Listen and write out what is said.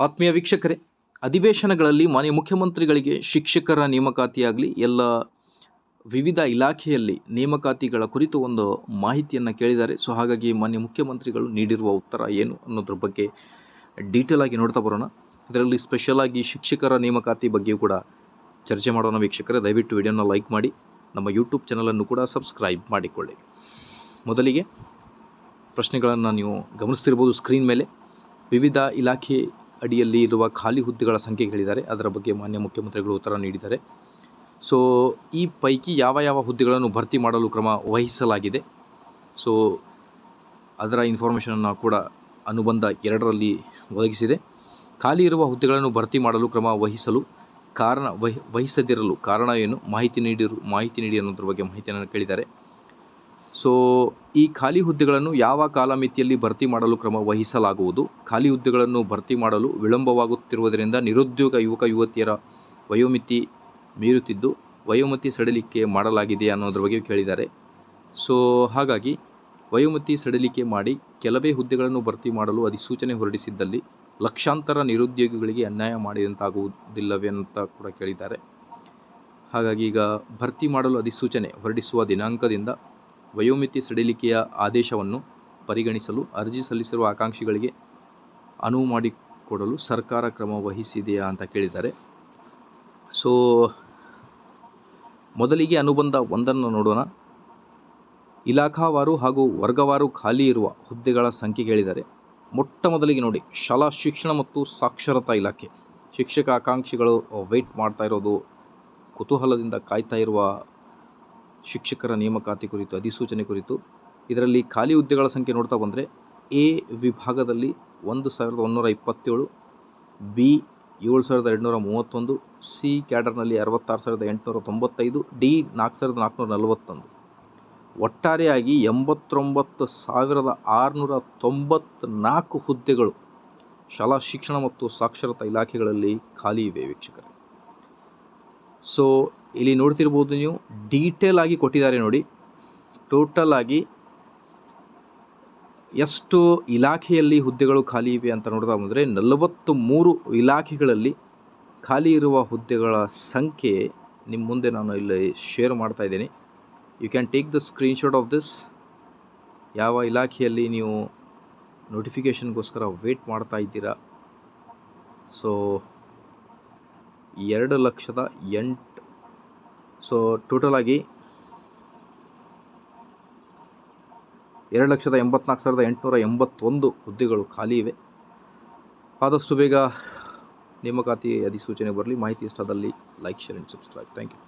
ಆತ್ಮೀಯ ವೀಕ್ಷಕರೇ, ಅಧಿವೇಶನಗಳಲ್ಲಿ ಮಾನ್ಯ ಮುಖ್ಯಮಂತ್ರಿಗಳಿಗೆ ಶಿಕ್ಷಕರ ನೇಮಕಾತಿಯಾಗಲಿ ಎಲ್ಲ ವಿವಿಧ ಇಲಾಖೆಯಲ್ಲಿ ನೇಮಕಾತಿಗಳ ಕುರಿತು ಒಂದು ಮಾಹಿತಿಯನ್ನು ಕೇಳಿದ್ದಾರೆ. ಸೊ ಹಾಗಾಗಿ ಮಾನ್ಯ ಮುಖ್ಯಮಂತ್ರಿಗಳು ನೀಡಿರುವ ಉತ್ತರ ಏನು ಅನ್ನೋದ್ರ ಬಗ್ಗೆ ಡೀಟೇಲ್ ಆಗಿ ನೋಡ್ತಾ ಬರೋಣ. ಇದರಲ್ಲಿ ಸ್ಪೆಷಲ್ ಆಗಿ ಶಿಕ್ಷಕರ ನೇಮಕಾತಿ ಬಗ್ಗೆಯೂ ಕೂಡ ಚರ್ಚೆ ಮಾಡೋಣ. ವೀಕ್ಷಕರೇ, ದಯವಿಟ್ಟು ವಿಡಿಯೋನ ಲೈಕ್ ಮಾಡಿ, ನಮ್ಮ ಯೂಟ್ಯೂಬ್ ಚಾನಲನ್ನು ಕೂಡ ಸಬ್ಸ್ಕ್ರೈಬ್ ಮಾಡಿಕೊಳ್ಳಿ. ಮೊದಲಿಗೆ ಪ್ರಶ್ನೆಗಳನ್ನು ನೀವು ಗಮನಿಸ್ತಿರ್ಬೋದು ಸ್ಕ್ರೀನ್ ಮೇಲೆ. ವಿವಿಧ ಇಲಾಖೆ ಅಡಿಯಲ್ಲಿ ಇರುವ ಖಾಲಿ ಹುದ್ದೆಗಳ ಸಂಖ್ಯೆ ಹೇಳಿದ್ದಾರೆ. ಅದರ ಬಗ್ಗೆ ಮಾನ್ಯ ಮುಖ್ಯಮಂತ್ರಿಗಳು ಉತ್ತರ ನೀಡಿದ್ದಾರೆ. ಸೊ ಈ ಪೈಕಿ ಯಾವ ಯಾವ ಹುದ್ದೆಗಳನ್ನು ಭರ್ತಿ ಮಾಡಲು ಕ್ರಮ ವಹಿಸಲಾಗಿದೆ, ಸೊ ಅದರ ಇನ್ಫಾರ್ಮೇಷನನ್ನು ಕೂಡ ಅನುಬಂಧ 2ರಲ್ಲಿ ಒದಗಿಸಿದೆ. ಖಾಲಿ ಇರುವ ಹುದ್ದೆಗಳನ್ನು ಭರ್ತಿ ಮಾಡಲು ಕ್ರಮ ವಹಿಸದಿರಲು ಕಾರಣ ಏನು, ಮಾಹಿತಿ ನೀಡಿ ಅನ್ನೋದ್ರ ಬಗ್ಗೆ ಮಾಹಿತಿಯನ್ನು ಕೇಳಿದ್ದಾರೆ. ಸೊ ಈ ಖಾಲಿ ಹುದ್ದೆಗಳನ್ನು ಯಾವ ಕಾಲಮಿತಿಯಲ್ಲಿ ಭರ್ತಿ ಮಾಡಲು ಕ್ರಮ ವಹಿಸಲಾಗುವುದು, ಖಾಲಿ ಹುದ್ದೆಗಳನ್ನು ಭರ್ತಿ ಮಾಡಲು ವಿಳಂಬವಾಗುತ್ತಿರುವುದರಿಂದ ನಿರುದ್ಯೋಗ ಯುವಕ ಯುವತಿಯರ ವಯೋಮಿತಿ ಮೀರುತ್ತಿದ್ದು ವಯೋಮಿತಿ ಸಡಿಲಿಕೆ ಮಾಡಲಾಗಿದೆ ಅನ್ನೋದ್ರ ಬಗ್ಗೆ ಕೇಳಿದ್ದಾರೆ. ಸೊ ಹಾಗಾಗಿ ವಯೋಮಿತಿ ಸಡಿಲಿಕೆ ಮಾಡಿ ಕೆಲವೇ ಹುದ್ದೆಗಳನ್ನು ಭರ್ತಿ ಮಾಡಲು ಅಧಿಸೂಚನೆ ಹೊರಡಿಸಿದ್ದಲ್ಲಿ ಲಕ್ಷಾಂತರ ನಿರುದ್ಯೋಗಿಗಳಿಗೆ ಅನ್ಯಾಯ ಮಾಡಿದಂತಾಗುವುದಿಲ್ಲವೇ ಅಂತ ಕೂಡ ಕೇಳಿದ್ದಾರೆ. ಹಾಗಾಗಿ ಈಗ ಭರ್ತಿ ಮಾಡಲು ಅಧಿಸೂಚನೆ ಹೊರಡಿಸುವ ದಿನಾಂಕದಿಂದ ವಯೋಮಿತಿ ಸಡಿಲಿಕೆಯ ಆದೇಶವನ್ನು ಪರಿಗಣಿಸಲು ಅರ್ಜಿ ಸಲ್ಲಿಸಿರುವ ಆಕಾಂಕ್ಷಿಗಳಿಗೆ ಅನುವು ಮಾಡಿಕೊಡಲು ಸರ್ಕಾರ ಕ್ರಮ ವಹಿಸಿದೆಯಾ ಅಂತ ಕೇಳಿದ್ದಾರೆ. ಸೊ ಮೊದಲಿಗೆ ಅನುಬಂಧ 1 ನೋಡೋಣ. ಇಲಾಖಾವಾರು ಹಾಗೂ ವರ್ಗವಾರು ಖಾಲಿ ಇರುವ ಹುದ್ದೆಗಳ ಸಂಖ್ಯೆ ಹೇಳಿದ್ದಾರೆ. ಮೊಟ್ಟ ಮೊದಲಿಗೆ ನೋಡಿ, ಶಾಲಾ ಶಿಕ್ಷಣ ಮತ್ತು ಸಾಕ್ಷರತಾ ಇಲಾಖೆ ಶಿಕ್ಷಕ ಆಕಾಂಕ್ಷಿಗಳು ವೆಯ್ಟ್ ಮಾಡ್ತಾ ಇರೋದು, ಕುತೂಹಲದಿಂದ ಕಾಯ್ತಾ ಇರುವ ಶಿಕ್ಷಕರ ನೇಮಕಾತಿ ಕುರಿತು ಅಧಿಸೂಚನೆ ಕುರಿತು. ಇದರಲ್ಲಿ ಖಾಲಿ ಹುದ್ದೆಗಳ ಸಂಖ್ಯೆ ನೋಡ್ತಾ ಬಂದರೆ ಎ ವಿಭಾಗದಲ್ಲಿ 1127, ಬಿ 7231, ಸಿ ಕ್ಯಾಡರ್ನಲ್ಲಿ 66,895, ಡಿ 4441. ಒಟ್ಟಾರೆಯಾಗಿ 89,694 ಹುದ್ದೆಗಳು ಶಾಲಾ ಶಿಕ್ಷಣ ಮತ್ತು ಸಾಕ್ಷರತಾ ಇಲಾಖೆಗಳಲ್ಲಿ ಖಾಲಿ ಇವೆ ವೀಕ್ಷಕರೇ. ಸೊ ಇಲ್ಲಿ ನೋಡ್ತಿರ್ಬೋದು ನೀವು, ಡೀಟೇಲ್ ಆಗಿ ಕೊಟ್ಟಿದ್ದಾರೆ ನೋಡಿ. ಟೋಟಲ್ ಆಗಿ ಎಷ್ಟು ಇಲಾಖೆಯಲ್ಲಿ ಹುದ್ದೆಗಳು ಖಾಲಿ ಇವೆ ಅಂತ ನೋಡ್ತಾ ಬಂದರೆ 43 ಇಲಾಖೆಗಳಲ್ಲಿ ಖಾಲಿ ಇರುವ ಹುದ್ದೆಗಳ ಸಂಖ್ಯೆ ನಿಮ್ಮ ಮುಂದೆ ನಾನು ಇಲ್ಲಿ ಶೇರ್ ಮಾಡ್ತಾ ಇದ್ದೀನಿ. You can take the screenshot of this. ಯಾವ ಇಲಾಖೆಯಲ್ಲಿ ನೀವು ನೋಟಿಫಿಕೇಷನ್ಗೋಸ್ಕರ ವೇಟ್ ಮಾಡ್ತಾ ಇದ್ದೀರಾ. ಸೊ 2,08,000. ಸೊ ಟೋಟಲ್ ಆಗಿ 2,84,881 ಹುದ್ದೆಗಳು ಖಾಲಿ ಇವೆ. ಆದಷ್ಟು ಬೇಗ ನೇಮಕಾತಿ ಅಧಿಸೂಚನೆ ಬರಲಿ. ಮಾಹಿತಿ ಇಷ್ಟದಲ್ಲಿ like, share and subscribe. Thank you.